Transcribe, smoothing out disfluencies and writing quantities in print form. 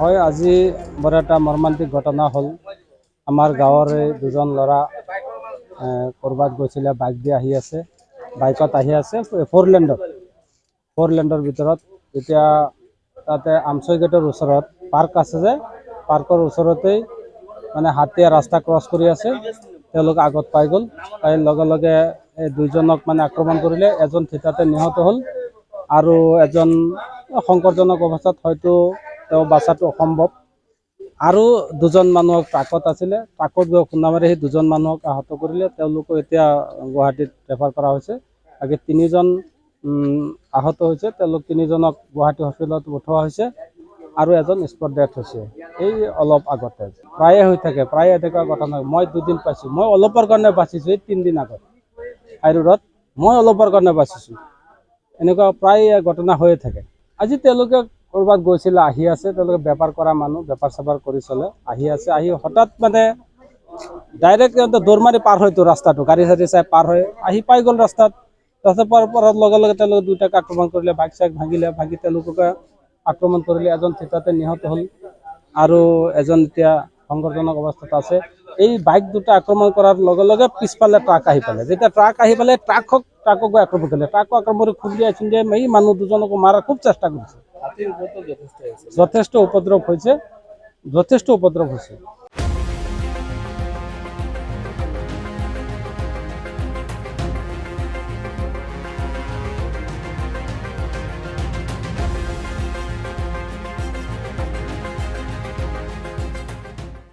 হয় আজি বৰ এটা মৰ্মান্তিক ঘটনা হ'ল। আমাৰ গাঁৱৰে দুজন ল'ৰা ক'ৰবাত গৈছিলে, বাইক দি আহি আছে, বাইকত আহি আছে ফ'ৰ লেণ্ডৰ ভিতৰত। এতিয়া তাতে আমচৈ গেটৰ ওচৰত পাৰ্ক আছে যে, পাৰ্কৰ ওচৰতেই মানে হাতীয়ে ৰাস্তা ক্ৰছ কৰি আছে। তেওঁলোক আগত পাই গ'ল, পাই লগে লগে এই দুইজনক মানে আক্ৰমণ কৰিলে। এজন থিতাতে নিহত হ'ল আৰু এজন সংকটজনক অৱস্থাত, হয়তো তেওঁ বাচাটো অসম্ভৱ। আৰু দুজন মানুহক ট্ৰাকত আছিলে, ট্ৰাকত গৈ খুন্দা মাৰি সেই দুজন মানুহক আহত কৰিলে। তেওঁলোকক এতিয়া গুৱাহাটীত ৰেফাৰ কৰা হৈছে। বাকী তিনিজন আহত হৈছে, তেওঁলোক তিনিজনক গুৱাহাটী হস্পিটেলত পঠোৱা হৈছে আৰু এজন স্পট ডেথ হৈছে এই অলপ আগতে। প্ৰায়ে হৈ থাকে, প্ৰায়ে এনেকুৱা ঘটনা। মই দুদিন পাইছোঁ, মই অলপৰ কাৰণে বাচিছোঁ। এই 3 দিন আগত হাইৰোডত মই অলপৰ কাৰণে বাচিছোঁ। এনেকুৱা প্ৰায় ঘটনা হৈয়ে থাকে। আজি তেওঁলোকে ক'ৰবাত গৈছিলে, আহি আছে, তেওঁলোকে বেপাৰ কৰা মানুহ, বেপাৰ চেপাৰ কৰি চলে, আহি আছে, আহি হঠাৎ মানে ডাইৰেক্ট সিহঁতে দৌৰ মাৰি পাৰ হয়তো ৰাস্তাটো, গাড়ী চাড়ী চাই পাৰ হৈ আহি পাই গ'ল ৰাস্তাত পাৰ পৰাৰ লগে লগে তেওঁলোকে দুটাক আক্ৰমণ কৰিলে, বাইক চাইক ভাঙি তেওঁলোকে আক্ৰমণ কৰিলে। এজন থিতাতে নিহত হ'ল আৰু এজন এতিয়া সংকটজনক অৱস্থাত আছে। এই বাইক দুটা আক্ৰমণ কৰাৰ লগে লগে পিছফালে ট্ৰাক আহি পালে। যেতিয়া ট্ৰাক আহি পালে, ট্ৰাকক গৈ আক্ৰমণ কৰিলে। ট্ৰাকক আক্ৰমণ কৰি খুন্দিয়াই এই মানুহ দুজনকো মাৰাৰ খুব চেষ্টা কৰিছে। যথেষ্ট উপদ্ৰৱ হৈছে,